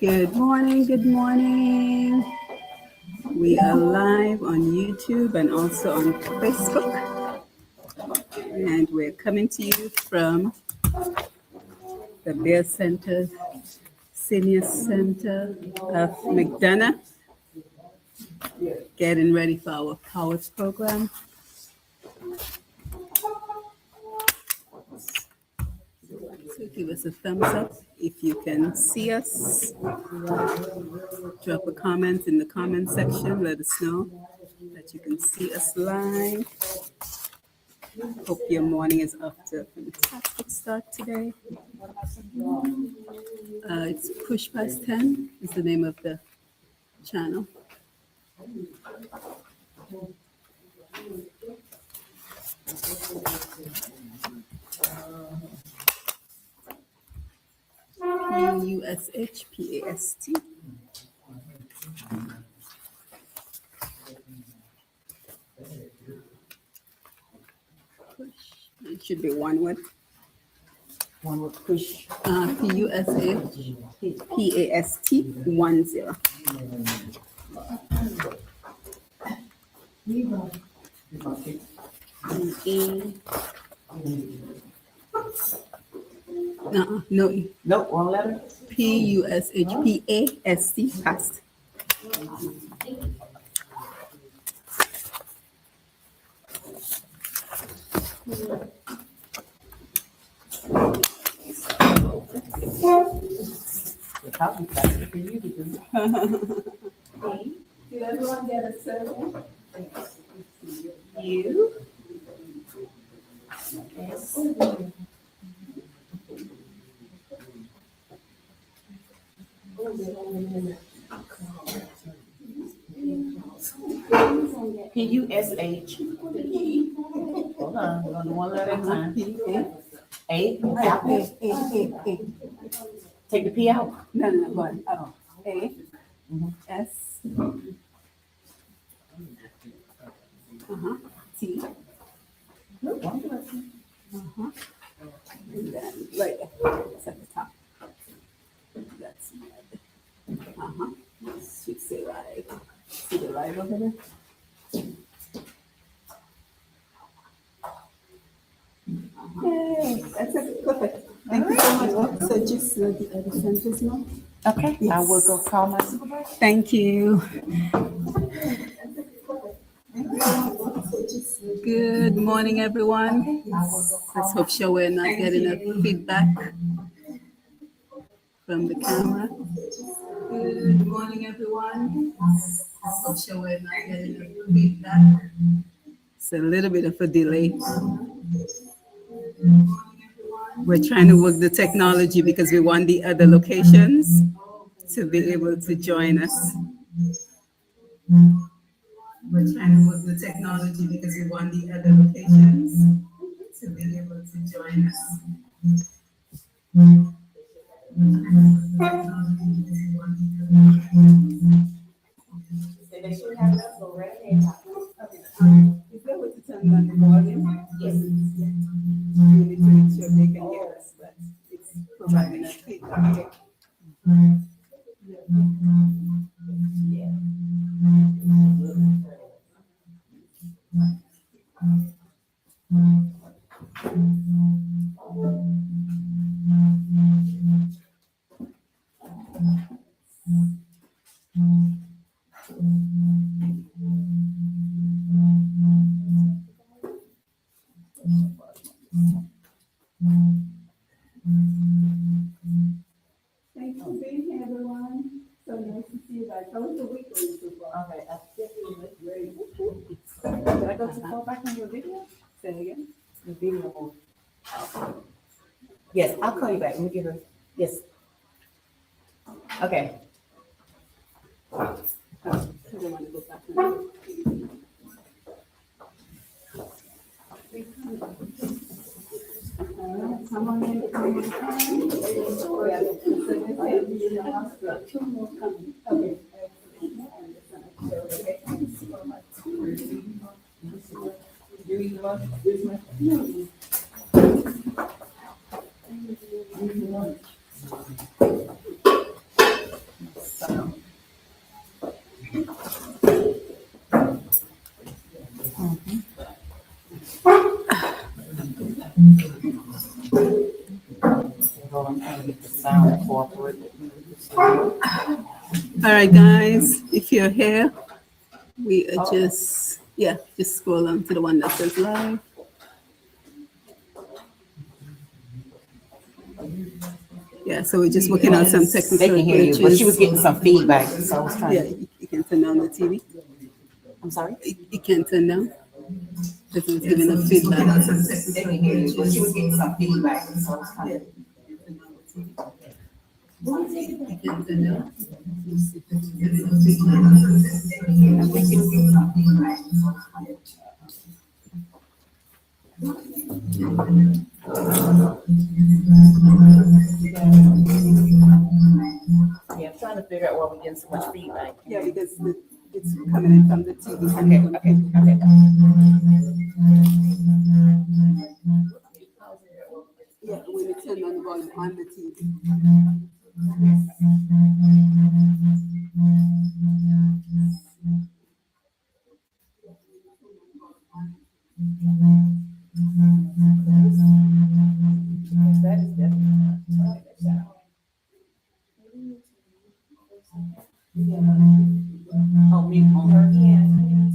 Good morning, good morning. We are live on YouTube and also on Facebook. And we're coming to you from the Bear Center Senior Center of McDonough, getting ready for our POWRD program. So give us a thumbs up if you can see us. Drop a comment in the comment section. Let us know that you can see us live. Hope your morning is off to a fantastic start today. It's Push Past 10 is the name of the channel. PUSHPAST. It should be one word. One word push. PUSHPAST 10. No. Nope, wrong letter. PUSHPAST past. The copy faster for you to do. Did everyone get a survey? You? Yes. PUSH. Hold on, we're gonna do one letter at a time. A. Apple. Take the P out. No, go ahead. A. S. T. Look, one direction. And then right there. It's at the top. That's red. Should say live. See the live over there? Yay, that's perfect. Thank you so much. So just the other centers now. Okay, Yes. I will go call my supervisor. Thank you. Good morning, everyone. Let's hope sure we're not getting a feedback from the camera. Good morning, everyone. Let's hope sure we're not getting a feedback. It's a little bit of a delay. We're trying to work the technology because we want the other locations to be able to join us. We're trying to work the technology because we want the other locations to be able to join us. They should have that already. Is that what you turn on the volume? Yes. We need to make sure they can hear us, but it's providing us feedback. Thanks for being here, everyone. So nice to see you guys. How was the week going so far? Okay, I think it was very good. Did Did I go too far back on your video? Say it again. The video. Yes, I'll call you back. Let me get her. Yes. Okay. I don't want to go back. Come on in. Two more coming. Okay. Well, I'm trying to get the sound incorporated. All right, guys, if you're here, we are just scroll on to the one that says live. Yeah, so we're just working on some technical They can hear you, but she was glitches. getting some feedback, so I was trying Yeah, to. you can turn down the TV. I'm sorry? You can turn down. This is giving us feedback. They can hear you, but she was getting some feedback, so I was trying to. You can turn down. Yeah, I'm trying to figure out why we're getting so much feedback. Yeah, because it's coming in from the TV. Okay. Yeah, when you turn on the volume on the TV. That is definitely Oh, mute on her end.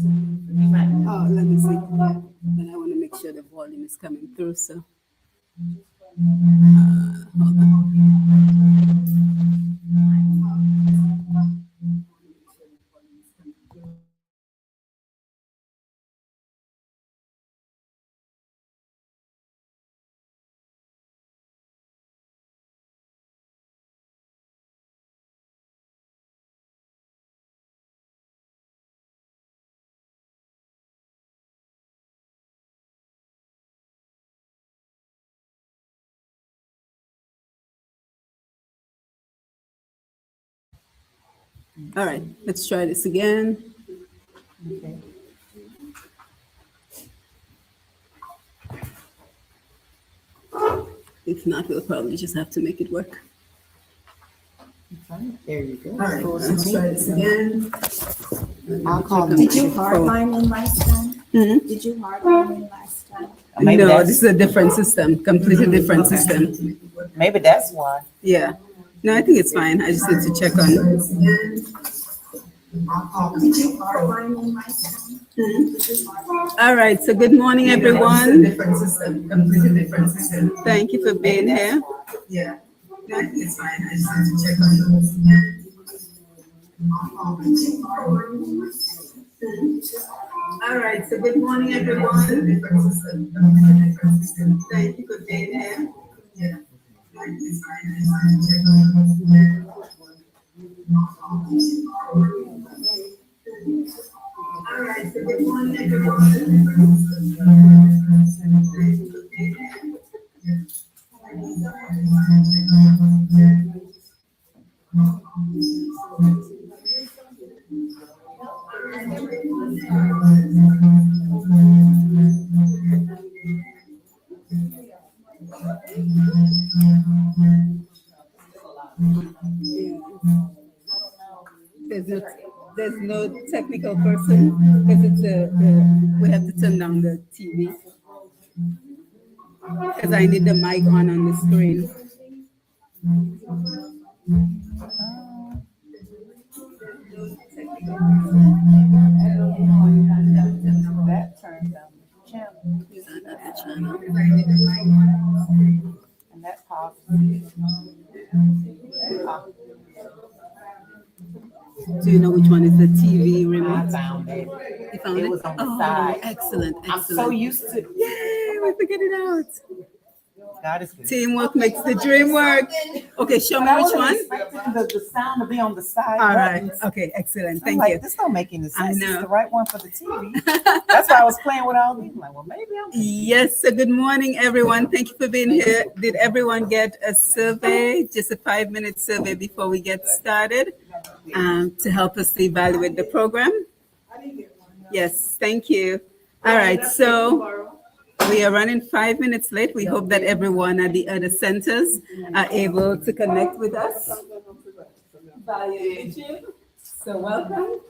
You might. Oh, let me see. Yeah. And I want to make sure the volume is coming through. So, hold on. All right, let's try this again. Okay. If not, we'll probably just have to make it work. There you go. All right, let's try this again. I'll call them. Did you hardline in last time? Mhm. Did you hardline in last time? Maybe No, that's- this is a different system, completely different system. Maybe that's why. Yeah. No, I think it's fine. I just need to check on. Did you hardline in last time? All right. So good morning, everyone. Different system, completely different system. Thank you for being here. Yeah. No, I think it's fine. I just need to check on. All right. So good morning, everyone. Different system, completely different system. Thank you for being here. Yeah. No, I think it's fine. I just need to check on. All right, so good morning, everyone. There's no technical person because we have to turn down the TV because I need the mic on the screen. That turns down the channel. And that pauses. Do you know which one is the TV I remote? found it. You found It was on the Oh, side. excellent, I'm excellent. so used to. Yay, we figured it out. God is good. Teamwork makes the dream work. Okay, show me I which wasn't one. expecting the sound to be on the side. All right. buttons. Okay, excellent. I'm Thank like, you. this don't make any sense. know. It's the right one for the TV. That's why I was playing with all these. I'm like, well, maybe I'm. Yes, so good morning, everyone. Thank you for being here. Did everyone get a survey, just a 5-minute survey before we get started to help us evaluate the program? Yes, thank you. All right, so we are running 5 minutes late. We hope that everyone at the other centers are able to connect with us via YouTube. So welcome.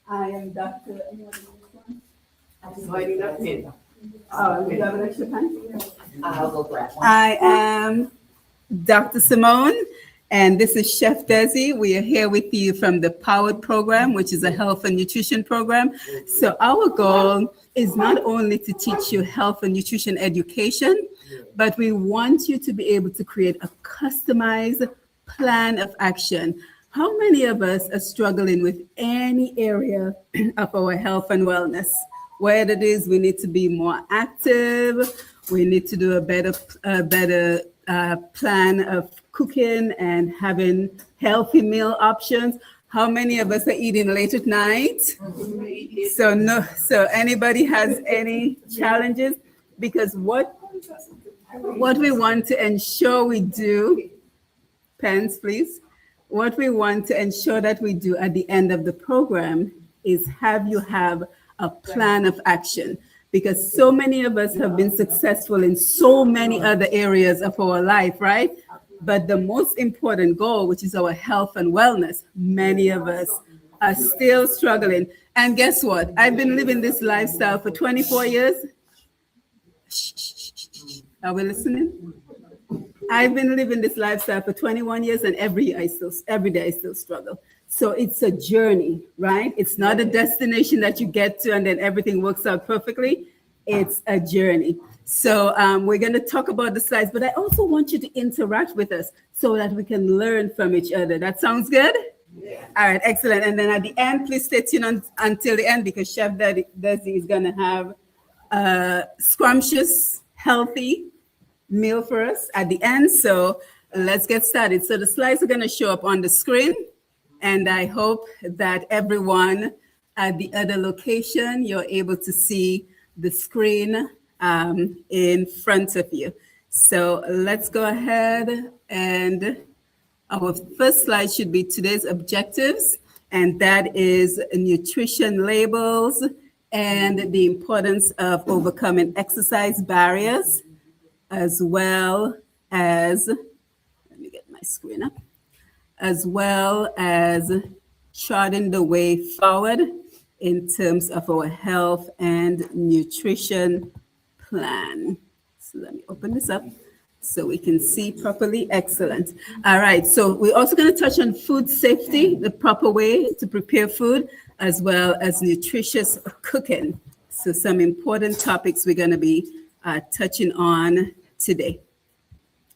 I am Dr. So I need a pin. Oh, you have an extra pen? I'll go grab one. I am Dr. Simone, and this is Chef Desi. We are here with you from the POWRD program, which is a health and nutrition program. So our goal is not only to teach you health and nutrition education, but we want you to be able to create a customized plan of action. How many of us are struggling with any area of our health and wellness? Whether it is we need to be more active, we need to do a better plan of cooking and having healthy meal options. How many of us are eating late at night? So anybody has any challenges? Because what we want to ensure we do, pens please, what we want to ensure that we do at the end of the program is have you have a plan of action, because so many of us have been successful in so many other areas of our life, right? But the most important goal, which is our health and wellness, many of us are still struggling. And guess what? I've been living this lifestyle for 24 years. Are we listening? I've been living this lifestyle for 21 years, and every day I still struggle. So it's a journey, right? It's not a destination that you get to and then everything works out perfectly. It's a journey. So we're going to talk about the slides, but I also want you to interact with us so that we can learn from each other. That sounds good? Yeah. All right, excellent. And then at the end, please stay tuned until the end, because Chef Desi is going to have a scrumptious, healthy meal for us at the end. So let's get started. So the slides are going to show up on the screen, and I hope that everyone at the other location, you're able to see the screen in front of you. So let's go ahead, and our first slide should be today's objectives, and that is nutrition labels and the importance of overcoming exercise barriers, as well as, let me get my screen up, as well as charting the way forward in terms of our health and nutrition plan. So let me open this up so we can see properly. Excellent. All right, so we're also going to touch on food safety, the proper way to prepare food, as well as nutritious cooking. So some important topics we're going to be touching on today.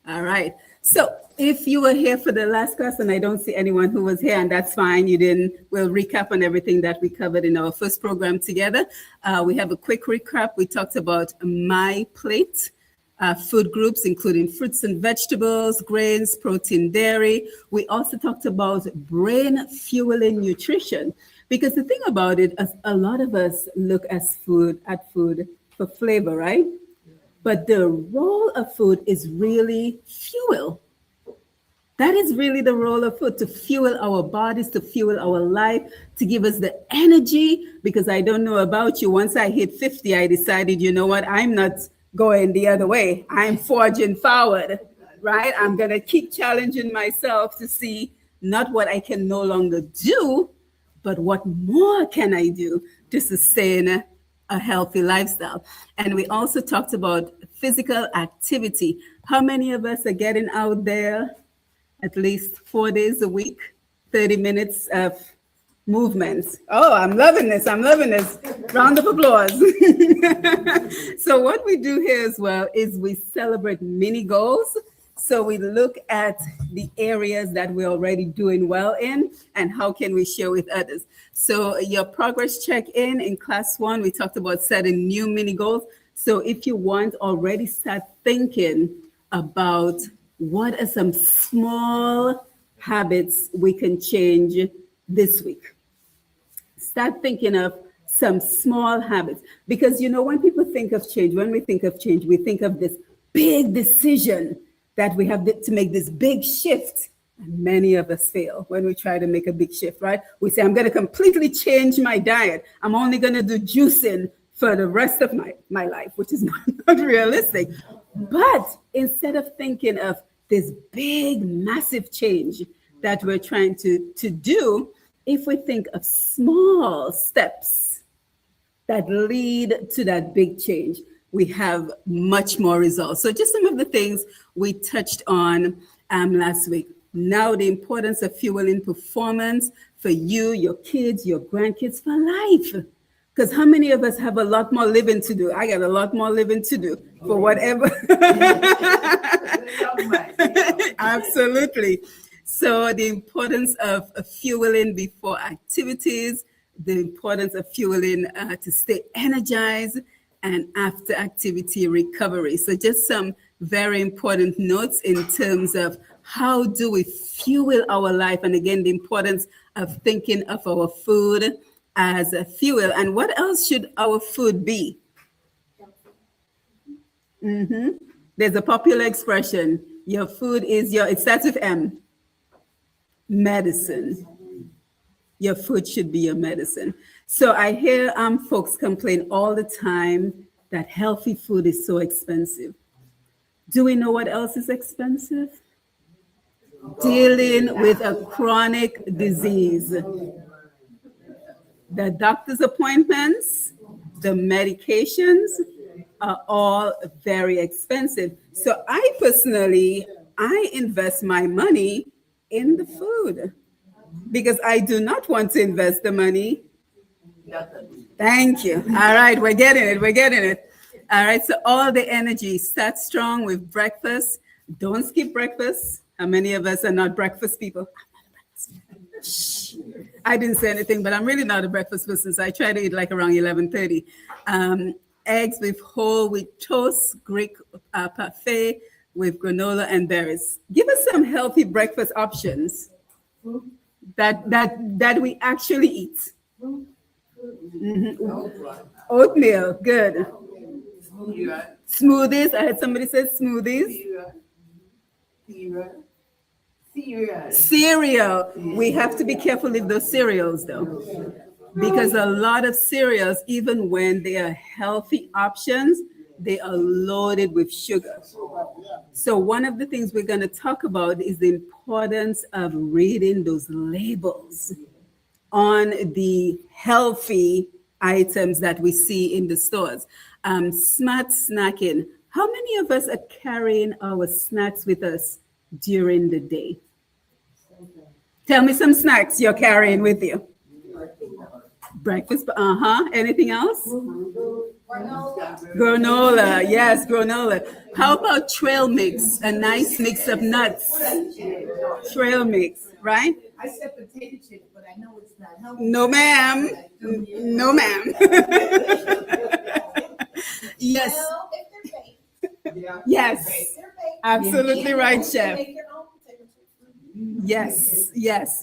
All right. So if you were here for the last class, and I don't see anyone who was here, and that's fine, you didn't, we'll recap on everything that we covered in our first program together. We have a quick recap. We talked about My Plate, food groups, including fruits and vegetables, grains, protein, dairy. We also talked about brain fueling nutrition, because the thing about it is a lot of us look at food for flavor, right? But the role of food is really fuel. That is really the role of food, to fuel our bodies, to fuel our life, to give us the energy. Because I don't know about you, once I hit 50, I decided, you know what, I'm not going the other way. I'm forging forward, right? I'm going to keep challenging myself to see not what I can no longer do, but what more can I do to sustain a healthy lifestyle. And we also talked about physical activity. How many of us are getting out there at least 4 days a week, 30 minutes of movement? Oh, I'm loving this. I'm loving this. Round of applause. So what we do here as well is we celebrate mini goals. So we look at the areas that we're already doing well in and how can we share with others. So your progress check-in in class 1, we talked about setting new mini goals. So if you want, already start thinking about what are some small habits we can change this week. Start thinking of some small habits, because when people think of change, we think of this big decision that we have to make, this big shift. And many of us fail when we try to make a big shift, right? We say, I'm going to completely change my diet. I'm only going to do juicing for the rest of my life, which is not realistic. But instead of thinking of this big, massive change that we're trying to do, if we think of small steps that lead to that big change, we have much more results. So just some of the things we touched on last week. Now the importance of fueling performance for you, your kids, your grandkids, for life. Because how many of us have a lot more living to do? I got a lot more living to do for whatever. Absolutely. So the importance of fueling before activities, the importance of fueling to stay energized, and after activity recovery. So just some very important notes in terms of how do we fuel our life, and again, the importance of thinking of our food as a fuel. And what else should our food be? There's a popular expression, your food is your, it starts with M, medicine. Your food should be your medicine. So I hear folks complain all the time that healthy food is so expensive. Do we know what else is expensive? Dealing with a chronic disease. The doctor's appointments, the medications are all very expensive. So I personally, I invest my money in the food because I do not want to invest the money. Thank you. All right, we're getting it. We're getting it. All right, so all the energy, start strong with breakfast. Don't skip breakfast. How many of us are not breakfast people? Shh. I didn't say anything, but I'm really not a breakfast person, so I try to eat like around 11:30. Eggs with whole wheat toast, Greek parfait with granola and berries. Give us some healthy breakfast options that we actually eat. Oatmeal, good. Smoothies. I heard somebody say smoothies. Cereal. We have to be careful with those cereals, though, because a lot of cereals, even when they are healthy options, they are loaded with sugar. So one of the things we're going to talk about is the importance of reading those labels on the healthy items that we see in the stores. Smart snacking. How many of us are carrying our snacks with us during the day? Tell me some snacks you're carrying with you. Breakfast, anything else? Granola, yes, granola. How about trail mix? A nice mix of nuts. Trail mix, right? I said potato chips, but I know it's not healthy. No, ma'am. No, ma'am. Yes. Well, if they're baked, Yes. they're baked. Absolutely right, They chef. make their own potato chips.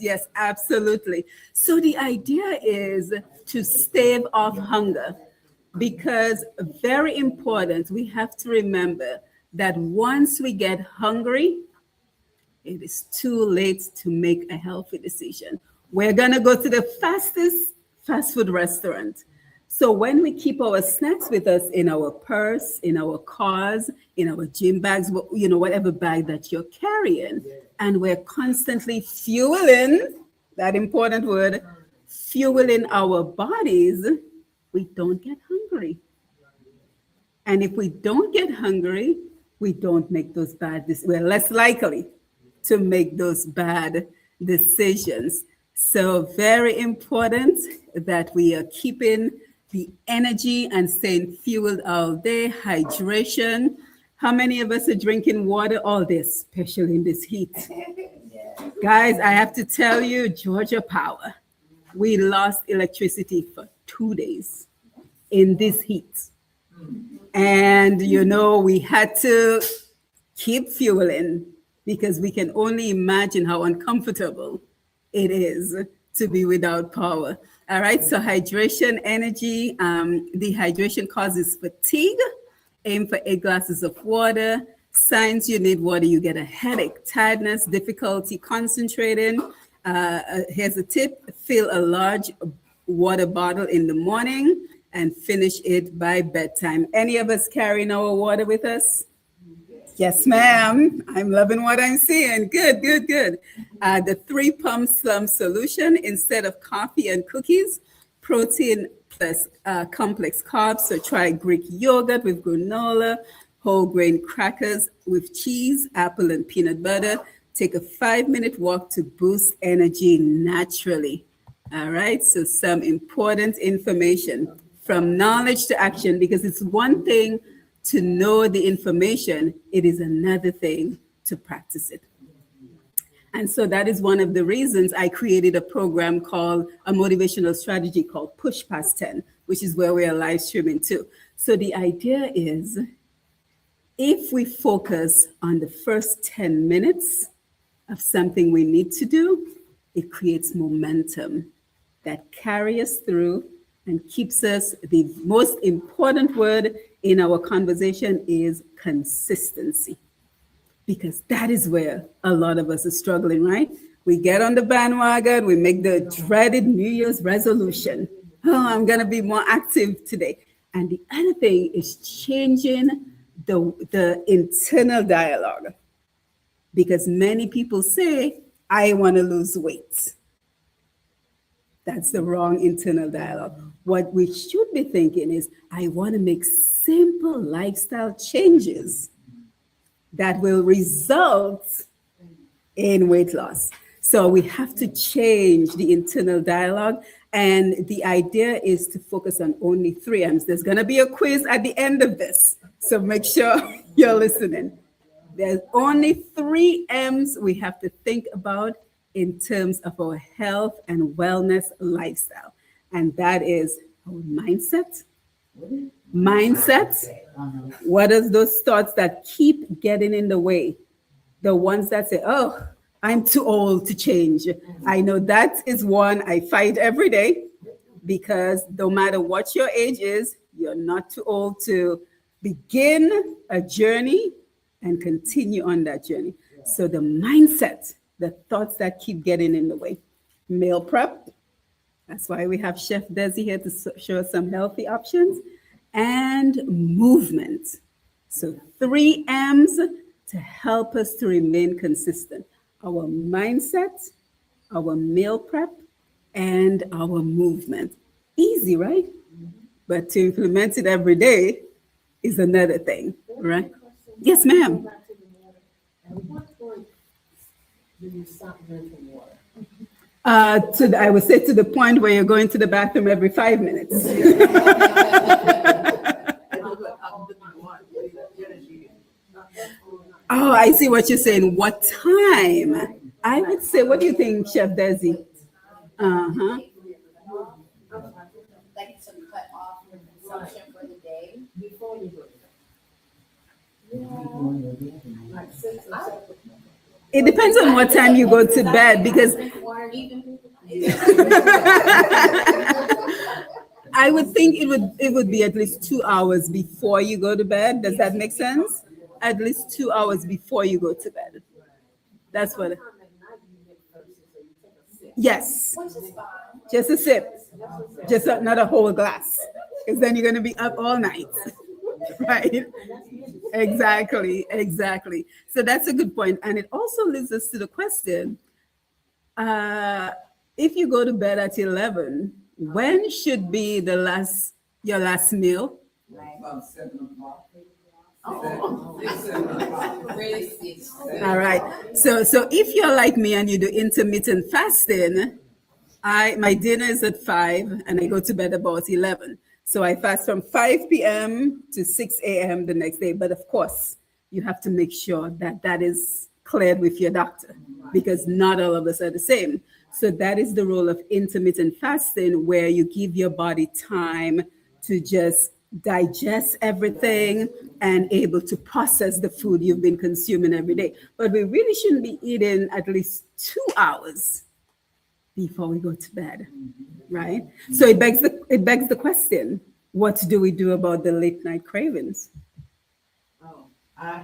Yes, absolutely. So the idea is to stave off hunger, because very important, we have to remember that once we get hungry, it is too late to make a healthy decision. We're gonna go to the fastest fast food restaurant. So when we keep our snacks with us in our purse, in our cars, in our gym bags, whatever bag that you're carrying, and we're constantly fueling, that important word, fueling our bodies, we don't get hungry. And if we don't get hungry, we don't make those bad decisions. We're less likely to make those bad decisions. So very important that we are keeping the energy and staying fueled all day. Hydration. How many of us are drinking water all day, especially in this heat? Guys, I have to tell you, Georgia Power, we lost electricity for 2 days in this heat. And, we had to keep fueling, because we can only imagine how uncomfortable it is to be without power. All right, so hydration, energy. Dehydration causes fatigue. Aim for 8 glasses of water. Signs you need water: you get a headache, tiredness, difficulty concentrating. Here's a tip: fill a large water bottle in the morning and finish it by bedtime. Any of us carrying our water with us? Yes, ma'am. I'm loving what I'm seeing. Good. The 3 pump slum solution: instead of coffee and cookies, protein less complex carbs. So try Greek yogurt with granola, whole grain crackers with cheese, apple, and peanut butter. Take a 5-minute walk to boost energy naturally. All right, so some important information from knowledge to action, because it's one thing to know the information, it is another thing to practice it. And so that is one of the reasons I created a program called a motivational strategy called Push Past 10, which is where we are live streaming too. So the idea is if we focus on the first 10 minutes of something we need to do, it creates momentum that carries us through and keeps us. The most important word in our conversation is consistency, because that is where a lot of us are struggling, right? We get on the bandwagon, we make the dreaded New Year's resolution. Oh, I'm going to be more active today. And the other thing is changing the internal dialogue, because many people say, I want to lose weight. That's the wrong internal dialogue. What we should be thinking is, I want to make simple lifestyle changes that will result in weight loss. So we have to change the internal dialogue. And the idea is to focus on only 3 M's. There's going to be a quiz at the end of this, so make sure you're listening. There's only 3 M's we have to think about in terms of our health and wellness lifestyle. And that is our mindset. What are those thoughts that keep getting in the way? The ones that say, oh, I'm too old to change. I know that is one I fight every day, because no matter what your age is, you're not too old to begin a journey and continue on that journey. So the mindset, the thoughts that keep getting in the way. Meal prep. That's why we have Chef Desi here to show us some healthy options. And movement. So 3 M's to help us to remain consistent. Our mindset, our meal prep, and our movement. Easy, right? But to implement it every day is another thing, right? Yes, ma'am. At what point do you stop drinking water? I would say to the point where you're going to the bathroom every 5 minutes. Oh, I see what you're saying. What time? I would say, what do you think, Chef Desi? Uh-huh. Like to cut off your consumption for the day. Before you go. Like 6 or 7. It depends on what time you go to bed, because I would think it would be at least 2 hours before you go to bed. Does that make sense? At least 2 hours before you go to bed. That's what. Yes. Just a sip. Just not a whole glass, because then you're going to be up all night. Right? Exactly. So that's a good point. And it also leads us to the question, if you go to bed at 11, when should be your last meal? About 7 o'clock. All right. So if you're like me and you do intermittent fasting, my dinner is at 5 and I go to bed about 11. So I fast from 5 p.m. to 6 a.m. the next day. But of course, you have to make sure that is cleared with your doctor, because not all of us are the same. So that is the role of intermittent fasting, where you give your body time to just digest everything and able to process the food you've been consuming every day. But we really shouldn't be eating at least 2 hours before we go to bed, right? So it begs the question, what do we do about the late night cravings? Oh, I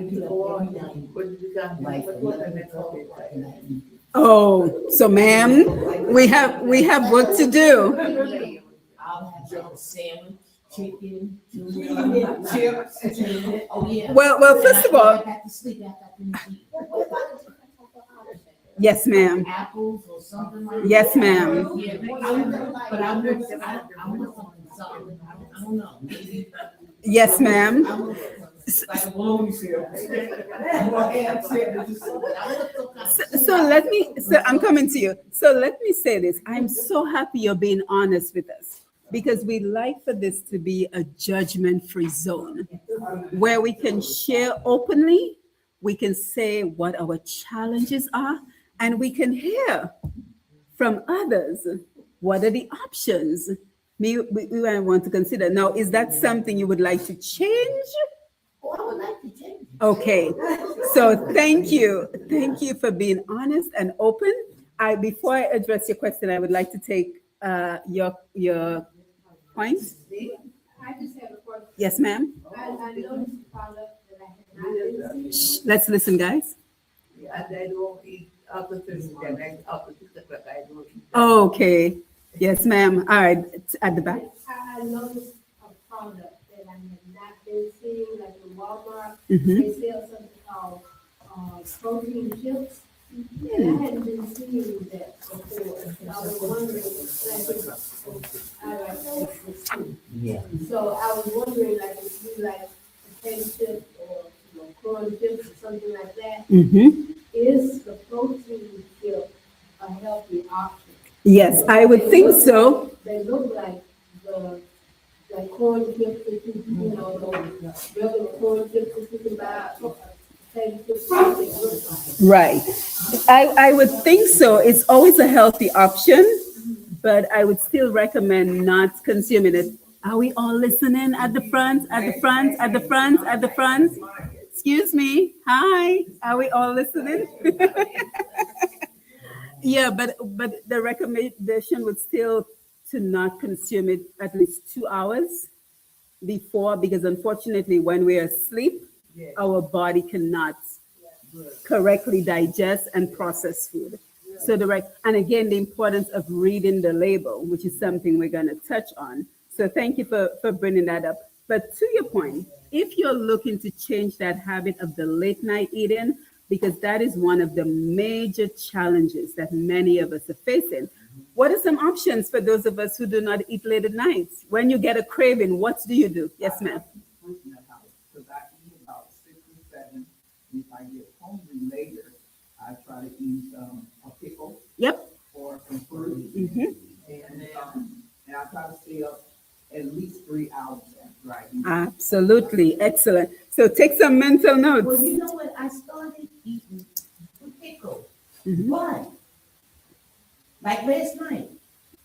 do all night. But you got Oh, so ma'am, we have work to do. I'll have some sandwich, chicken, chips. oh yeah. Well, first of all, I have to sleep after I finish eating. Yes, ma'am. Apples or something like that. Yes, ma'am. Yeah, but I want something solid. I don't know. Maybe Yes, ma'am. like a bologna sandwich. So I'm coming to you. So let me say this. I'm so happy you're being honest with us because we like for this to be a judgment-free zone where we can share openly, we can say what our challenges are, and we can hear from others. What are the options we might want to consider? Now, is that something you would like to change? Oh, I would like to change it. Okay, so thank you. Thank you for being honest and open. Before I address your question, I would like to take your points. I just have a question. Yes, ma'am. I noticed a product that I had not been seeing. Let's listen, guys. And I don't eat after 10, after 6 o'clock, I don't eat. Okay. Yes, ma'am. All right, at the back. I noticed a product that I had not been seeing, like in Walmart. Mhm. They sell something called protein chips. And I hadn't been seeing that before. So I was wondering, I like this too. Yeah. So I was wondering, like, if you like potato chips or, corn chips or something like that, Mm-hmm. is the protein chip a healthy option? Yes, I would think so. They look like the, like corn chips that those regular corn chips that you can buy, potato chips, what they look like. Right. I would think so. It's always a healthy option, but I would still recommend not consuming it. Are we all listening at the front, at the front, at the front, at the front? Excuse me. Hi. Are we all listening? Yeah, but the recommendation would still to not consume it at least 2 hours before, because unfortunately, when we're asleep, our body cannot correctly digest and process food. So and again, the importance of reading the label, which is something we're going to touch on. So thank you for bringing that up. But to your point, if you're looking to change that habit of the late night eating, because that is one of the major challenges that many of us are facing, what are some options for those of us who do not eat late at night? When you get a craving, what do you do? Yes, ma'am. Because I eat about 6 or 7. If I get hungry later, I try to eat a pickle Yep. or some fruit. Mm-hmm. And I try to stay up at least 3 hours after I eat. Absolutely. Excellent. So take some mental notes. Well, you know what? I started eating pickle. Mhm. Why? Like last night,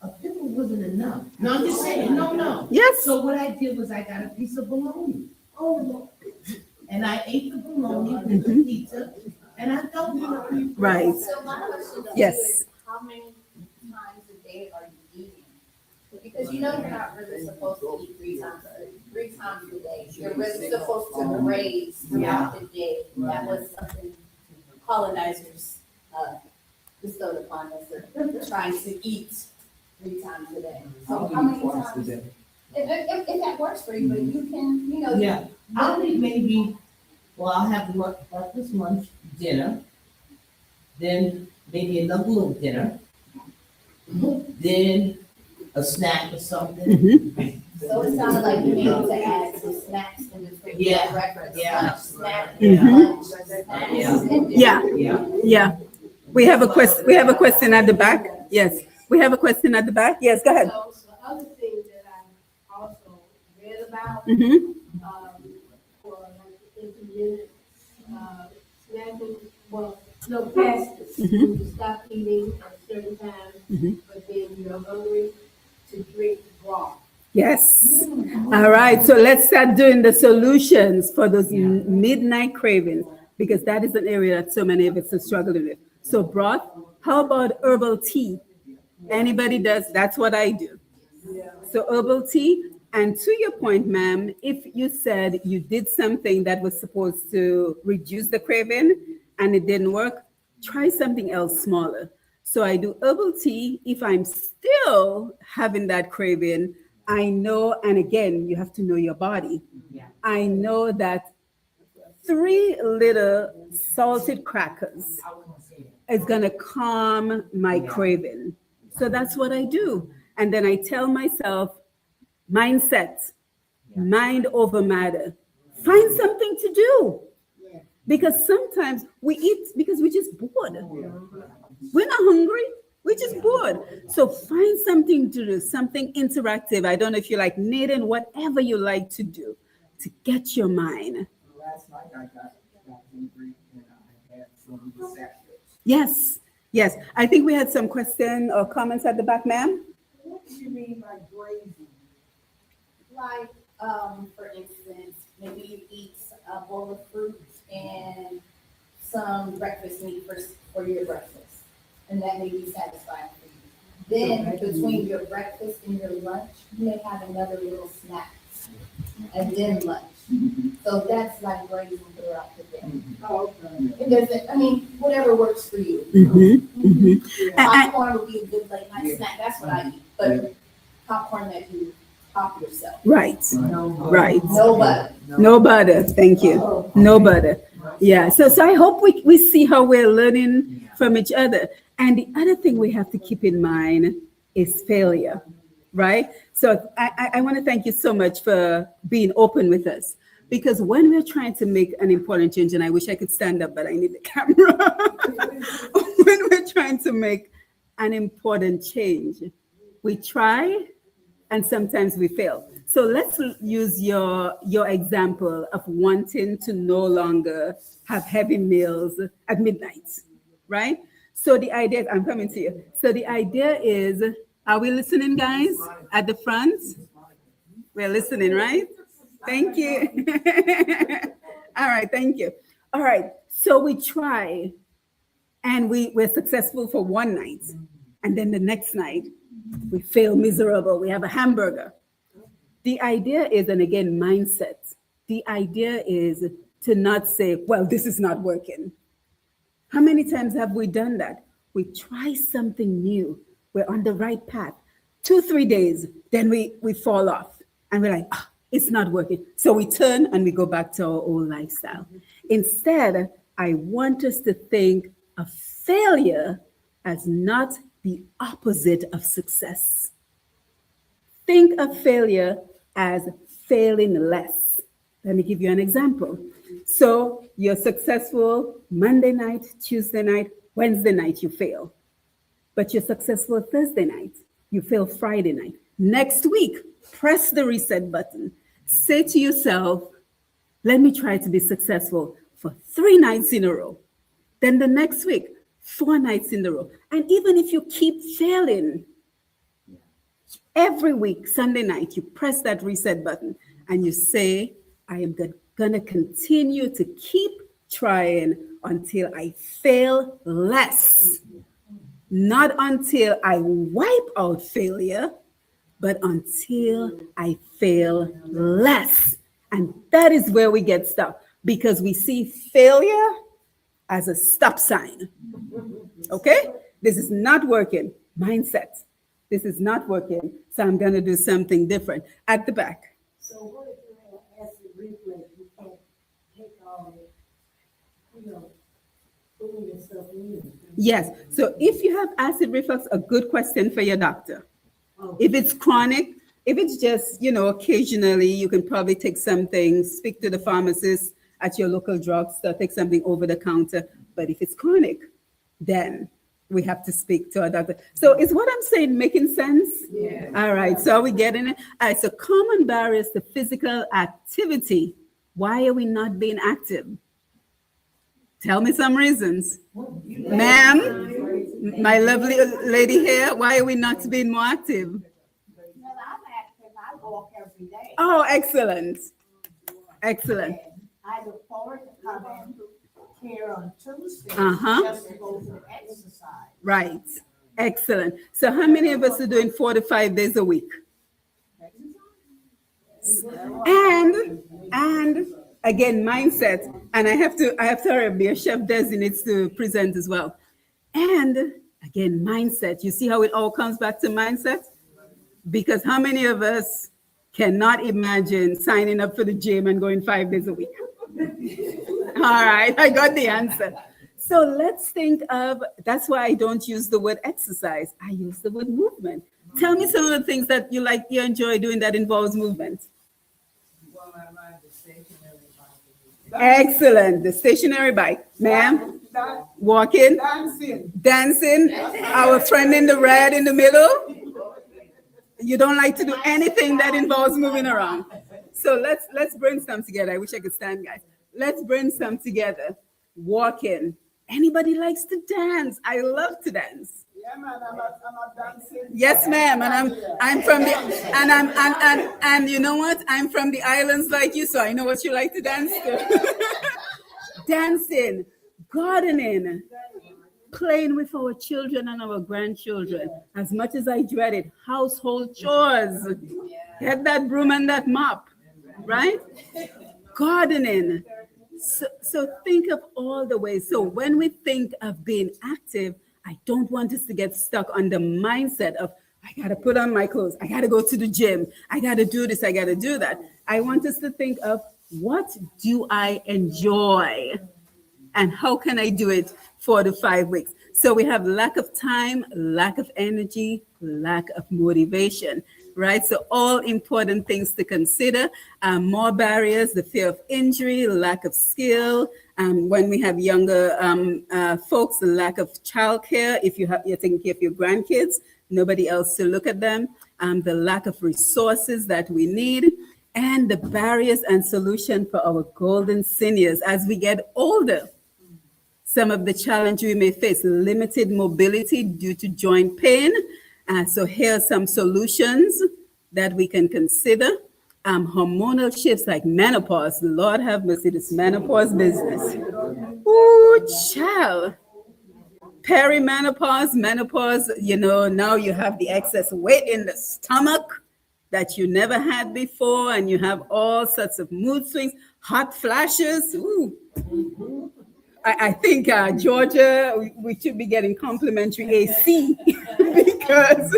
a pickle wasn't enough. No, I'm just saying, no. Yes. So what I did was I got a piece of bologna. Oh, and I ate the bologna with the pizza, and I felt good. Right. So my question to you Yes. is, how many times a day are you eating? Because you're not really supposed to eat 3 times a day. You're really supposed to graze throughout the day. That was something colonizers bestowed upon us, trying to eat 3 times a day. So how many times? If that works for you, but you can, Yeah, I'll eat maybe, I'll have breakfast, lunch, dinner, then maybe another little dinner, then a snack or something. Mm-hmm. So it sounded like you needed to add some snacks in between. Yeah. Breakfast, Yeah. lunch, snack, Mhm. lunch, snacks, and dinner. Yeah. Yeah. Yeah. We have a question. We have a question at the back. Yes. We have a question at the back. Yes. Go ahead. So the other thing that I also read about, Mm-hmm. for like intermittent, snacking, fast, Mhm. you stop eating at certain times, Mhm. but then you're hungry, to drink broth. Yes. All right. So let's start doing the solutions for those midnight cravings, because that is an area that so many of us are struggling with. So broth. How about herbal tea? Anybody does? That's what I do. So herbal tea. And to your point, ma'am, if you said you did something that was supposed to reduce the craving and it didn't work, try something else smaller. So I do herbal tea. If I'm still having that craving, I know, and again, you have to know your body. Yeah. I know that 3 little salted crackers is going to calm my craving. So that's what I do. And then I tell myself, mindset, mind over matter. Find something to do. Because sometimes we eat because we're just bored. We're not hungry. We're just bored. So find something to do, something interactive. I don't know if you like knitting, whatever you like to do to get your mind. Last night I got hungry and I had some sachets. Yes, yes. I think we had some questions or comments at the back, ma'am. What do you mean by grazing? Like, for instance, maybe you eat a bowl of fruit and some breakfast meat for your breakfast, and that may be satisfying for you. Then between your breakfast and your lunch, you may have another little snack, and then lunch. So that's like grazing throughout the day. Oh, okay. It doesn't, I mean, whatever works for you. Popcorn would be a good late night snack, that's what I eat, but popcorn that you pop yourself. Right, right. No butter. No butter. Thank you. No butter. Yeah. So I hope we see how we're learning from each other. And the other thing we have to keep in mind is failure, right? So I want to thank you so much for being open with us. Because when we're trying to make an important change, and I wish I could stand up, but I need the camera. When we're trying to make an important change, we try and sometimes we fail. So let's use your example of wanting to no longer have heavy meals at midnight, right? So the idea, I'm coming to you. So the idea is, are we listening, guys, at the front? We're listening, right? Thank you. All right, thank you. All right, so we try and we're successful for one night. And then the next night, we fail miserable. We have a hamburger. The idea is, and again, mindset. The idea is to not say, well, this is not working. How many times have we done that? We try something new. We're on the right path. 2-3 days, then we fall off. And we're like, it's not working. So we turn and we go back to our old lifestyle. Instead, I want us to think of failure as not the opposite of success. Think of failure as failing less. Let me give you an example. So you're successful Monday night, Tuesday night, Wednesday night, you fail. But you're successful Thursday night, you fail Friday night. Next week, press the reset button. Say to yourself, let me try to be successful for 3 nights in a row. Then the next week, 4 nights in a row. And even if you keep failing, every week, Sunday night, you press that reset button and you say, I am going to continue to keep trying until I fail less. Not until I wipe out failure, but until I fail less. And that is where we get stuck, because we see failure as a stop sign. Okay? This is not working. Mindset. This is not working, so I'm going to do something different. At the back. So what if you have acid reflux? You can't take all the, food and stuff in. Yes. So if you have acid reflux, a good question for your doctor. Oh. If it's chronic, if it's just, occasionally, you can probably take something, speak to the pharmacist at your local drugstore, take something over the counter. But if it's chronic, then we have to speak to our doctor. So is what I'm saying making sense? Yeah. All right. So are we getting it? All right. So common barriers to physical activity. Why are we not being active? Tell me some reasons. Ma'am, my lovely lady here, why are we not being more active? Because I'm active, I walk every day. Oh, excellent. Excellent. And I look forward to coming here on Tuesday Uh-huh. just to go for exercise. Right. Excellent. So how many of us are doing 4 to 5 days a week? And again, mindset. And I have to hurry up. Your chef Desi needs to present as well. And again, mindset. You see how it all comes back to mindset? Because how many of us cannot imagine signing up for the gym and going 5 days a week? All right, I got the answer. So let's think of, that's why I don't use the word exercise. I use the word movement. Tell me some of the things that you enjoy doing that involves movement. Well, I ride the stationary bike. Excellent. The stationary bike. Ma'am, walking, dancing. Our friend in the red in the middle. You don't like to do anything that involves moving around. So let's brainstorm together. I wish I could stand, guys. Let's brainstorm together. Walking. Anybody likes to dance? I love to dance. Yeah, man, I'm not dancing. Yes, ma'am. And I'm from the and you know what? I'm from the islands like you, so I know what you like to dance to. Dancing, gardening, playing with our children and our grandchildren. As much as I dread it, household chores. Get that broom and that mop, right? Gardening. So think of all the ways. So when we think of being active, I don't want us to get stuck on the mindset of, I got to put on my clothes. I got to go to the gym. I got to do this. I got to do that. I want us to think of, what do I enjoy? And how can I do it 4 to 5 weeks? So we have lack of time, lack of energy, lack of motivation, right? So all important things to consider. More barriers, the fear of injury, lack of skill. When we have younger folks, the lack of childcare. If you're taking care of your grandkids, nobody else to look at them. The lack of resources that we need, and the barriers and solution for our golden seniors as we get older. Some of the challenge we may face: limited mobility due to joint pain. So here are some solutions that we can consider. Hormonal shifts like menopause. Lord have mercy, this menopause business. Ooh, child. Perimenopause, menopause, now you have the excess weight in the stomach that you never had before, and you have all sorts of mood swings, hot flashes. Ooh. I think Georgia, we should be getting complimentary AC because,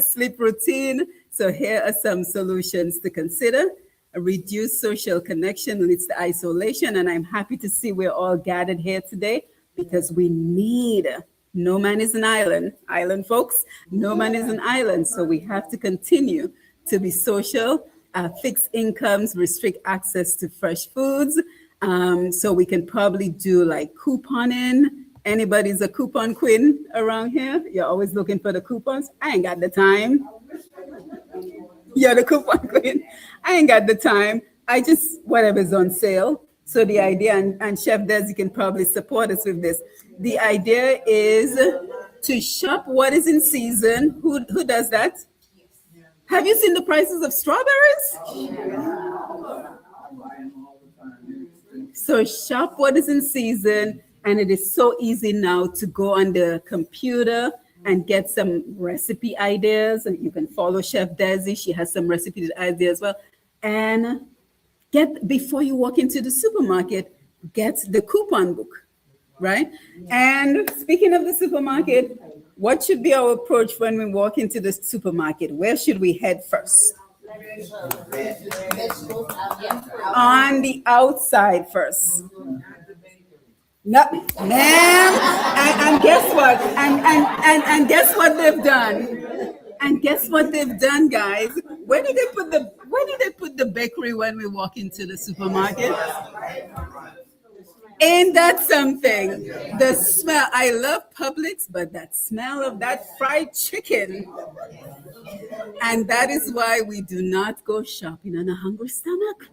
sleep routine. So here are some solutions to consider. A reduced social connection leads to isolation. And I'm happy to see we're all gathered here today because we need, no man is an island folks, no man is an island. So we have to continue to be social, fix incomes, restrict access to fresh foods. So we can probably do like couponing. Anybody's a coupon queen around here? You're always looking for the coupons. I ain't got the time. You're the coupon queen. I ain't got the time. I just, whatever's on sale. So the idea, and Chef Des, you can probably support us with this. The idea is to shop what is in season. Who does that? Have you seen the prices of strawberries? So shop what is in season, and it is so easy now to go on the computer and get some recipe ideas. And you can follow Chef Desi. She has some recipe ideas as well. And before you walk into the supermarket, get the coupon book, right? And speaking of the supermarket, what should be our approach when we walk into the supermarket? Where should we head first? On the outside first. No, ma'am. And guess what? And guess what they've done? And guess what they've done, guys? Where did they put the bakery when we walk into the supermarket? Ain't that something? The smell. I love Publix, but that smell of that fried chicken. And that is why we do not go shopping on a hungry stomach.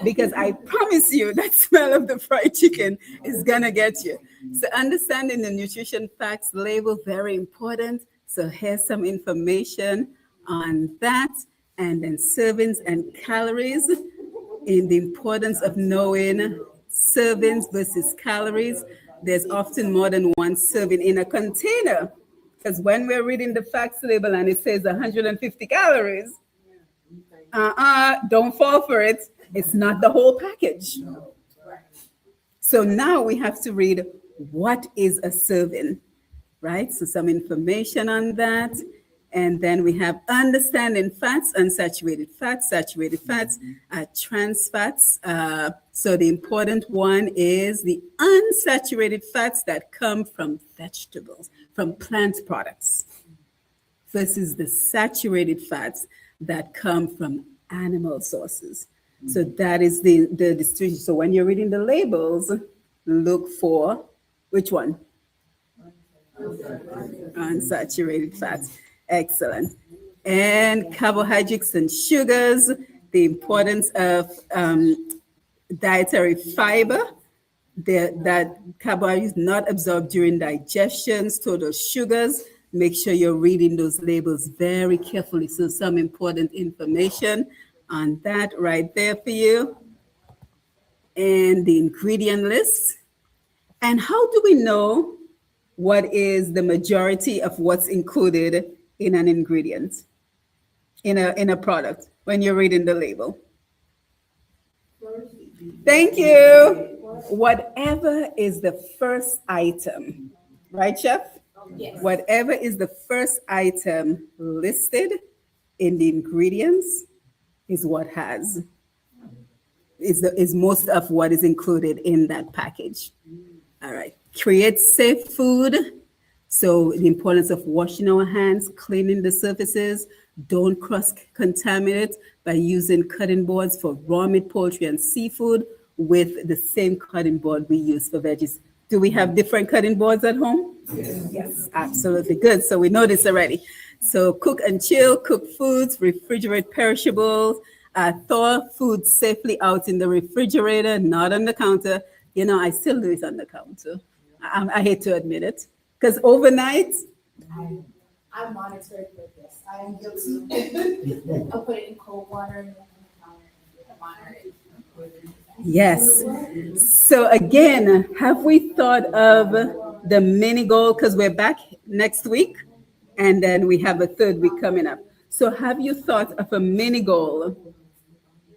Because I promise you, that smell of the fried chicken is gonna get you. So understanding the nutrition facts label, very important. So here's some information on that. And then servings and calories, in the importance of knowing servings versus calories. There's often more than one serving in a container. Because when we're reading the facts label and it says 150 calories, don't fall for it. It's not the whole package. So now we have to read, what is a serving, right? So some information on that. And then we have understanding fats, unsaturated fats, saturated fats, trans fats. So the important one is the unsaturated fats that come from vegetables, from plant products, versus the saturated fats that come from animal sources. So that is the distinction. So when you're reading the labels, look for which one? Unsaturated fats. Excellent. And carbohydrates and sugars, the importance of dietary fiber, that carbohydrates not absorbed during digestions, total sugars. Make sure you're reading those labels very carefully. So some important information on that right there for you. And the ingredient list. And how do we know what is the majority of what's included in an ingredient, in a product, when you're reading the label? Thank you. Whatever is the first item, right, Chef? Yes. Whatever is the first item listed in the ingredients is what has, is most of what is included in that package. All right. Create safe food. So the importance of washing our hands, cleaning the surfaces. Don't cross-contaminate by using cutting boards for raw meat, poultry, and seafood with the same cutting board we use for veggies. Do we have different cutting boards at home? Yes, absolutely. Good. So we know this already. So cook and chill, cook foods, refrigerate perishables, thaw food safely out in the refrigerator, not on the counter. You know, I still do it on the counter. I hate to admit it. Because overnight, I monitored with this. I am guilty. I'll put it in cold water and monitor it. yes. So again, have we thought of the mini goal? Because we're back next week, and then we have a third week coming up. So have you thought of a mini goal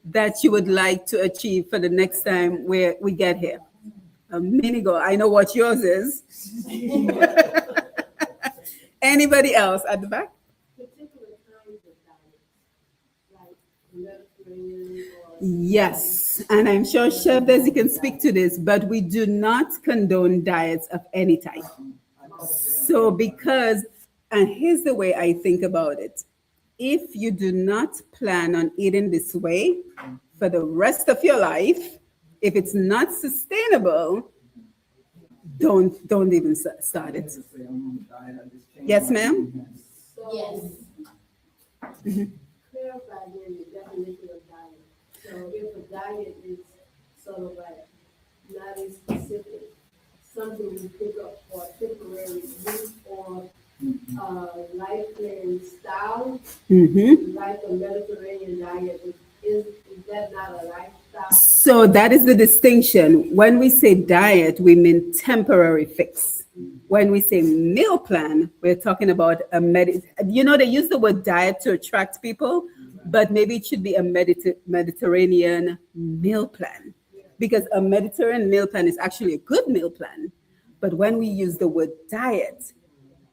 that you would like to achieve for the next time where we get here? A mini goal. I know what yours is. Anybody else at the back? Particular kinds of diets, like Mediterranean or. Yes, and I'm sure Chef Desi can speak to this, but we do not condone diets of any type. So because, and here's the way I think about it. If you do not plan on eating this way for the rest of your life, if it's not sustainable, don't even start it. Yes, ma'am? Yes. Clarify again the definition of diet. So if a diet is sort of like not as specific, something you pick up for temporary use or life plan style, Mm-hmm. like a Mediterranean diet, is that not a lifestyle? So that is the distinction. When we say diet, we mean temporary fix. When we say meal plan, we're talking about they use the word diet to attract people, but maybe it should be a Mediterranean meal plan, because a Mediterranean meal plan is actually a good meal plan. But when we use the word diet,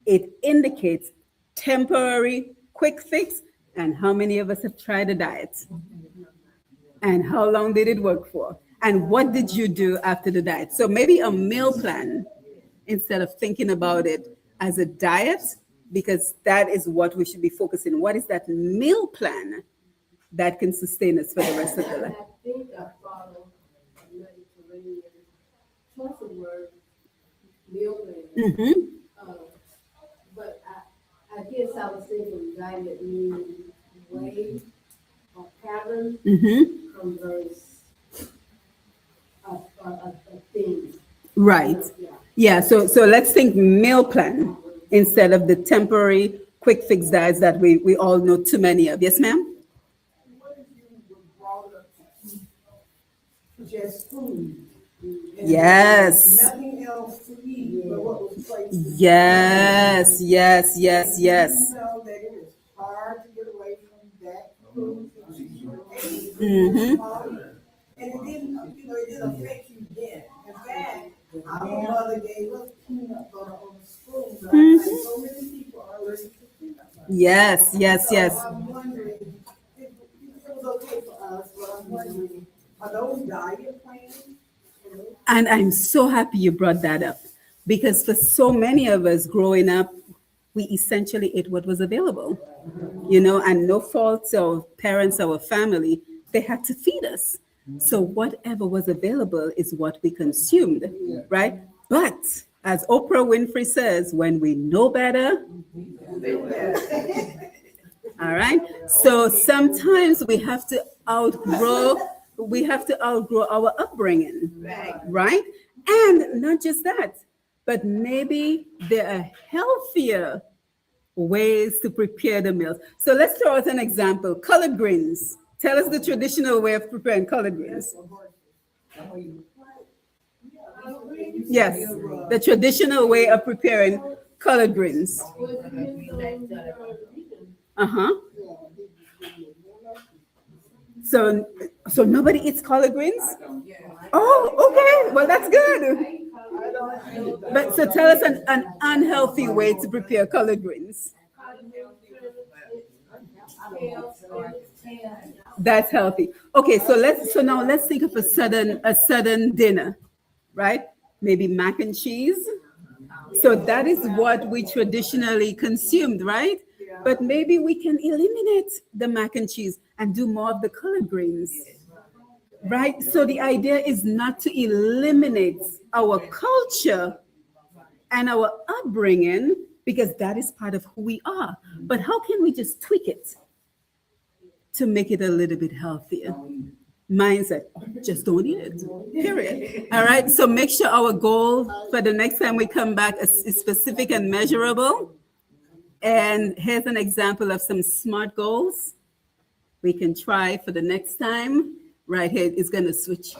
it indicates temporary quick fix. And how many of us have tried a diet? And how long did it work for? And what did you do after the diet? So maybe a meal plan, instead of thinking about it as a diet, because that is what we should be focusing on. What is that meal plan that can sustain us for the rest of the life? I think I follow a Mediterranean choice of word meal plan. Mm-hmm. But I guess I was thinking diet meaning way or pattern Mm-hmm. converse a thing. Right. Yeah. Yeah. So let's think meal plan instead of the temporary quick fix diets that we all know too many of. Yes, ma'am? What if you were brought up to eat just food? And Yes. nothing else to eat but what was placed in the Yes. Yes. Yes. Yes. You know that it is hard to get away from that food that you ate. Mm-hmm. And it didn't affect you then. In fact, our mother gave us peanut butter on a spoon, but I think so many people are allergic to peanut butter. Yes, yes, yes. I'm wondering, it was okay for us, but I'm wondering, are those diet plans? And I'm so happy you brought that up because for so many of us growing up, we essentially ate what was available, and no fault of parents, our family, they had to feed us. So whatever was available is what we consumed, right? But as Oprah Winfrey says, when we know better, all right. So sometimes we have to outgrow our upbringing, right? And not just that, but maybe there are healthier ways to prepare the meals. So let's throw out an example. Collard greens. Tell us the traditional way of preparing collard greens. Yes, the traditional way of preparing collard greens. Uh-huh. So, so nobody eats collard greens? Oh, okay. Well, that's good. But so tell us an unhealthy way to prepare collard greens. That's healthy. Okay, so now let's think of a sudden dinner, right? Maybe mac and cheese. So that is what we traditionally consumed, right? But maybe we can eliminate the mac and cheese and do more of the collard greens, right? So the idea is not to eliminate our culture and our upbringing because that is part of who we are. But how can we just tweak it to make it a little bit healthier? Mindset, just don't eat it, period. All right, so make sure our goal for the next time we come back is specific and measurable. And here's an example of some SMART goals we can try for the next time. Right here, it's going to switch.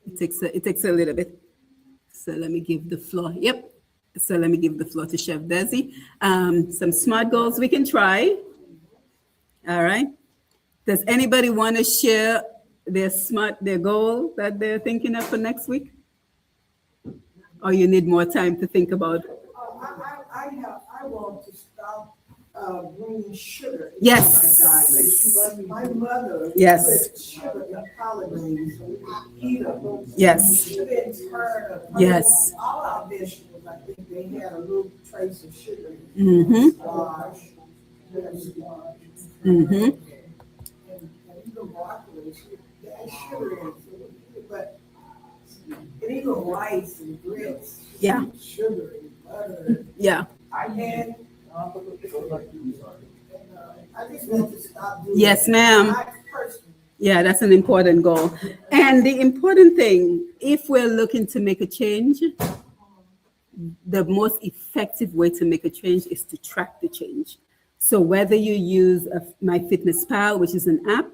It takes a little bit. So let me give the floor. Yep. So let me give the floor to Chef Desi. Some SMART goals we can try. All right. Does anybody want to share their goal that they're thinking of for next week? Or you need more time to think about? I want to stop, bringing sugar into Yes. my diet. My mother Yes. put sugar in collard greens, so we could eat them. Yes. She didn't turn them. Yes. All our vegetables, I think they had a little trace of sugar. Mm-hmm. Squash, squash. Mm-hmm. And even broccoli, there's sugar in it, but, and even rice and grits. Yeah. Sugar and butter. Yeah. And, I just want to stop doing. Yes, ma'am. I personally. Yeah, that's an important goal. And the important thing, if we're looking to make a change, the most effective way to make a change is to track the change. So whether you use MyFitnessPal, which is an app,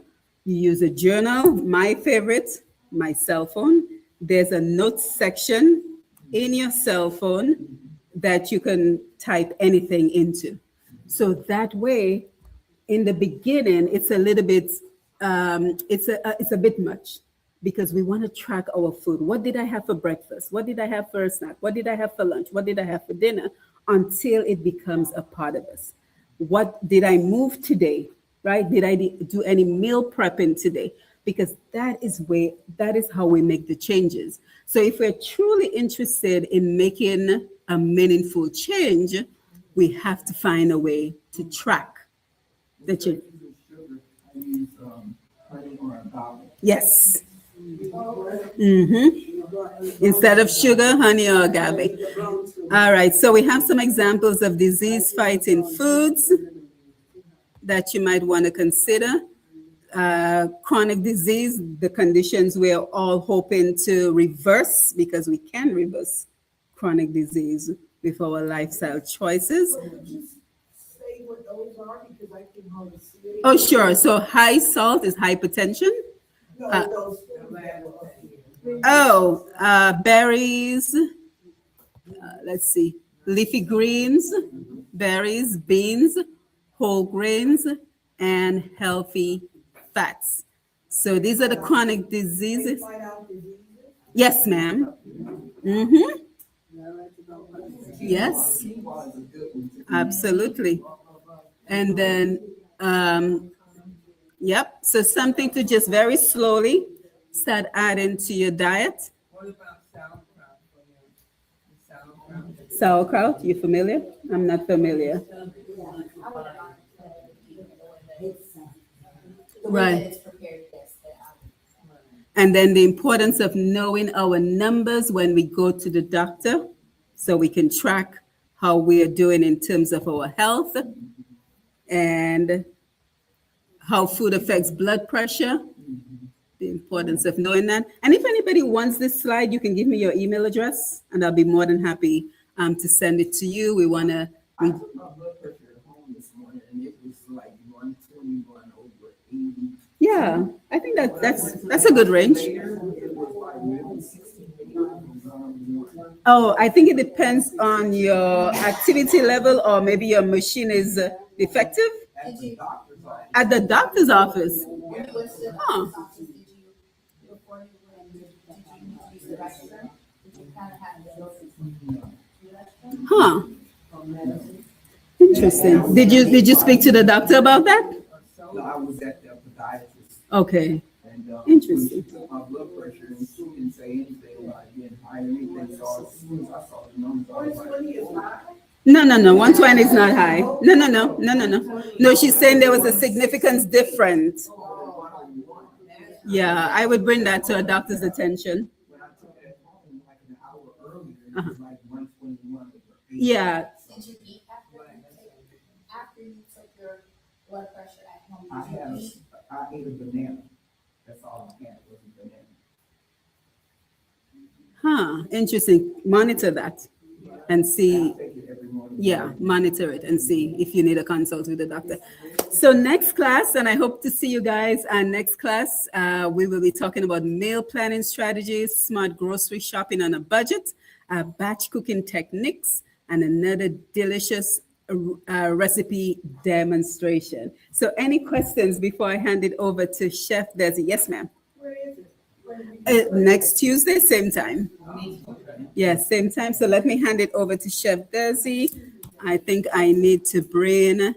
you use a journal, my favorite, my cell phone, there's a notes section in your cell phone that you can type anything into. So that way, in the beginning, it's a little bit, it's a bit much because we want to track our food. What did I have for breakfast? What did I have for a snack? What did I have for lunch? What did I have for dinner? Until it becomes a part of us. What did I move today? Right? Did I do any meal prepping today? Because that is how we make the changes. So if we're truly interested in making a meaningful change, we have to find a way to track the change. I use, honey or agave. Yes. Mm-hmm. Instead of sugar, honey or agave. All right. So we have some examples of disease-fighting foods that you might want to consider. Chronic disease, the conditions we're all hoping to reverse because we can reverse chronic disease with our lifestyle choices. Say what those are because I can hardly see it. Oh, sure. So high salt is hypertension. No, those that were here. Berries. Let's see. Leafy greens, berries, beans, whole grains, and healthy fats. So these are the chronic diseases. Find out diseases. Yes, ma'am. Mm-hmm. Yes, Quinoa is a good one to eat. absolutely. And then, yep. So something to just very slowly start adding to your diet. What about sauerkraut for you? Sauerkraut? Sauerkraut, you familiar? I'm not familiar. The way Right. that it's prepared, yes, that And then the importance of knowing our numbers when we go to the doctor so we can track how we are doing in terms of our health and how food affects blood pressure. The importance of knowing that. And if anybody wants this slide, you can give me your email address and I'll be more than happy to send it to you. We want to, I took my blood pressure at home this morning and it was like 121 over 80. yeah, I think that's a good range. Later, it was like maybe 60 milligrams. Oh, I think it depends on your activity level or maybe your machine is defective At the doctor's office. at the doctor's office. when you went to the Huh. doctor's office, did you, before you went, did you need to use the restroom? Did you kind of have the Huh. Interesting. Did you speak to the doctor about that? No, I was at the podiatrist. Okay. And Interesting. she took my blood pressure and she didn't say anything about it getting high or anything. So as soon as I saw the numbers, I was like, No, 120 is not high. No. No, she's saying there was a significant difference. Yeah, I would bring that to a doctor's attention. when I took it at home like an hour earlier, it was like 121 over 80. Yeah, Did you eat after you took your blood pressure at home? I Did have, you eat? I ate a banana. That's all I had was a banana. interesting. Monitor that and see. I take it every morning. Yeah, monitor it and see if you need a consult with the doctor. So next class, and I hope to see you guys. Next class, we will be talking about meal planning strategies, smart grocery shopping on a budget, batch cooking techniques, and another delicious recipe demonstration. So any questions before I hand it over to Chef Desi? Yes, ma'am. Where is it? Next Tuesday, same time. Yes, same time. So let me hand it over to Chef Desi. I think I need to bring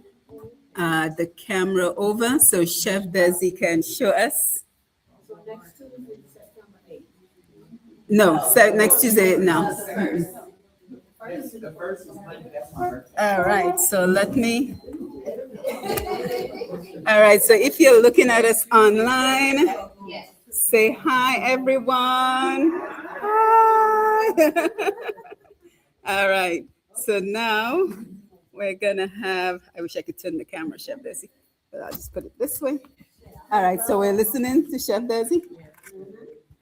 the camera over so Chef Desi can show us. So next Tuesday, September 8th. No, next Tuesday, no. That's the first is Monday. That's my birthday. All right, so let me. All right, so if you're looking at us online, Yes. say hi, everyone. Hi. All right, so now we're gonna have, I wish I could turn the camera, Chef Desi, but I'll just put it this way. All right, so we're listening to Chef Desi.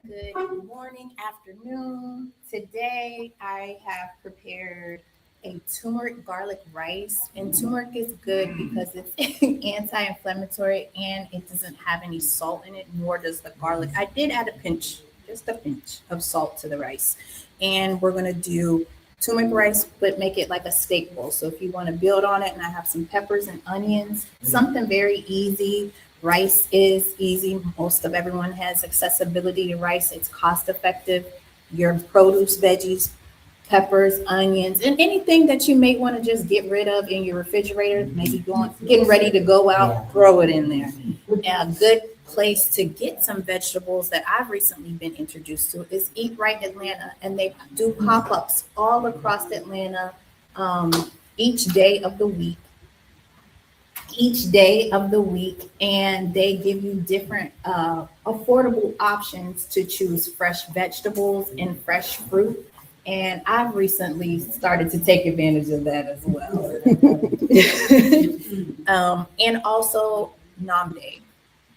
Good morning, afternoon. Today I have prepared a turmeric garlic rice, and turmeric is good because it's anti-inflammatory and it doesn't have any salt in it, nor does the garlic. I did add a pinch, just a pinch of salt to the rice, and we're gonna do turmeric rice, but make it like a steak bowl. So if you want to build on it, and I have some peppers and onions, something very easy. Rice is easy. Most of everyone has accessibility to rice. It's cost effective. Your produce, veggies, peppers, onions, and anything that you may want to just get rid of in your refrigerator, maybe getting ready to go out, throw it in there. And a good place to get some vegetables that I've recently been introduced to is Eat Right Atlanta, and they do pop-ups all across Atlanta each day of the week. And they give you different affordable options to choose fresh vegetables and fresh fruit. And I've recently started to take advantage of that as well. And also Namde.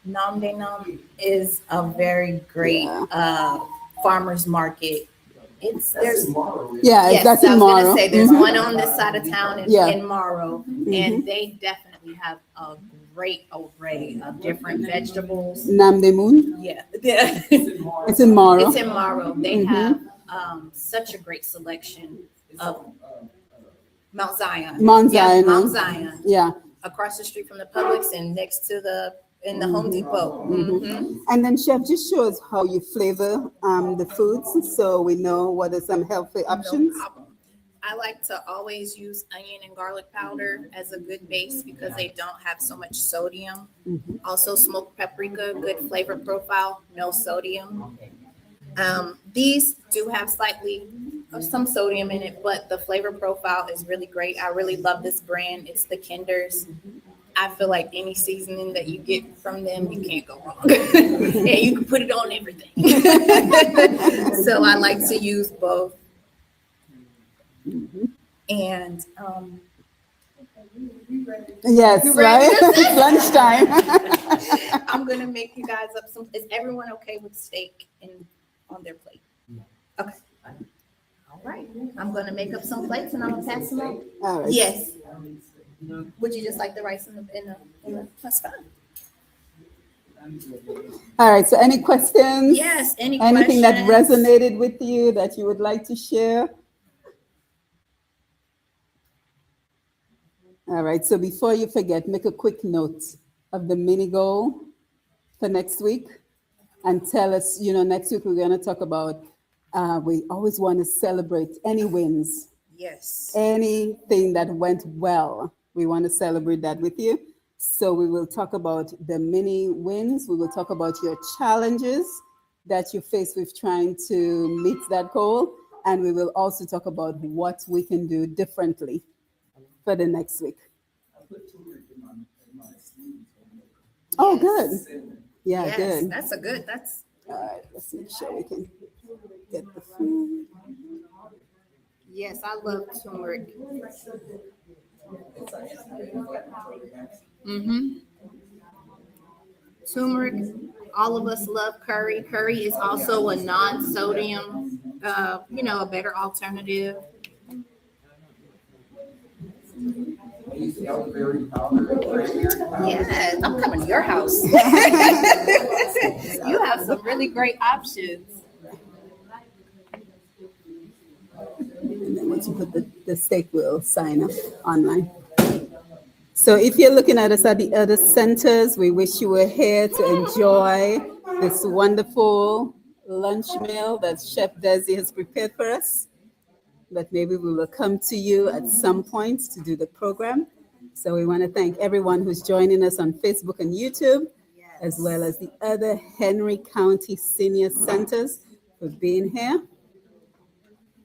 Namde is a very great farmer's market. There's Yeah, yes, that's I in was gonna Morrow. say there's one on this side of town in Morrow, Mhm. and they definitely have a great array of different vegetables. Namde Moon. Yeah, It's in Morrow. it's in Morrow. They have such a great selection of Mount Zion. Mount Yeah, Zion. Mount Zion, Yeah. across the street from the Publix and next to the Home Depot. Mhm. And then Chef, just show us how you flavor the foods so we know what are some healthy options. No problem. I like to always use onion and garlic powder as a good base because they don't have so much sodium. Mhm. Also, smoked paprika, good flavor profile, no sodium. These do have slightly some sodium in it, but the flavor profile is really great. I really love this brand. It's the Kinders. I feel like any seasoning that you get from them, you can't go wrong. And you can put it on everything. So I like to use both. Mhm. And Yes, You ready? right? It's lunchtime. I'm gonna make you guys up some. Is everyone okay with steak on their plate? Okay. All right. I'm gonna make up some plates and I'm gonna pass them out. All right. Yes. Would you just like the rice in the that's fine. All right. So, any questions? Yes. Anything Anything that resonated with you that you would like to share? All right. So, before you forget, make a quick note of the mini goal for next week and tell us, next week we're going to talk about, we always want to celebrate any wins, Yes. anything that went well. We want to celebrate that with you. So we will talk about the mini wins. We will talk about your challenges that you face with trying to meet that goal. And we will also talk about what we can do differently for the next week. Oh, good. Yeah, Yes. good. That's a good. That's All right, let's make sure we can get the food. yes. I love turmeric. Mm-hmm. Turmeric. All of us love curry. Curry is also a non-sodium, a better alternative. Yes, I'm coming to your house. You have some really great options. And then once you put the steak, we'll sign up online. So if you're looking at us at the other centers, we wish you were here to enjoy this wonderful lunch meal that Chef Desi has prepared for us. But maybe we will come to you at some point to do the program. So we want to thank everyone who's joining us on Facebook and YouTube, as well as the other Henry County Senior Centers for being here.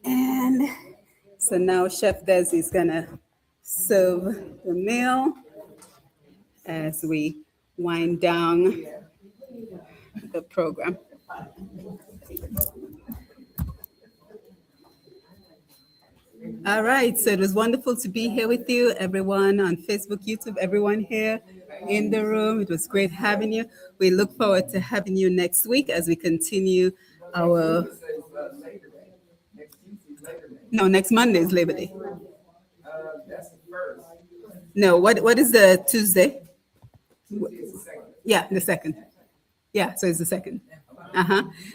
And so now Chef Desi is going to serve the meal as we wind down the program. All right, so it was wonderful to be here with you, everyone on Facebook, YouTube, everyone here in the room. It was great having you. We look forward to having you next week as we continue our. No, next Monday is Labor Day. No, what is the Tuesday? Yeah, the second. Yeah, so it's the second.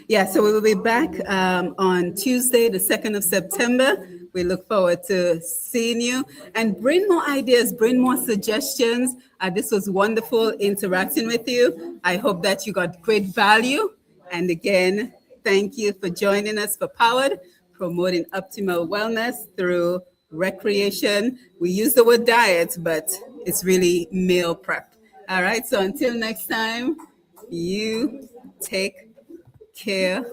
Yeah, so we will be back on Tuesday, the 2nd of September. We look forward to seeing you and bring more ideas, bring more suggestions. This was wonderful interacting with you. I hope that you got great value. And again, thank you for joining us for POWRD, promoting optimal wellness through recreation. We use the word diet, but it's really meal prep. All right, so until next time, you take care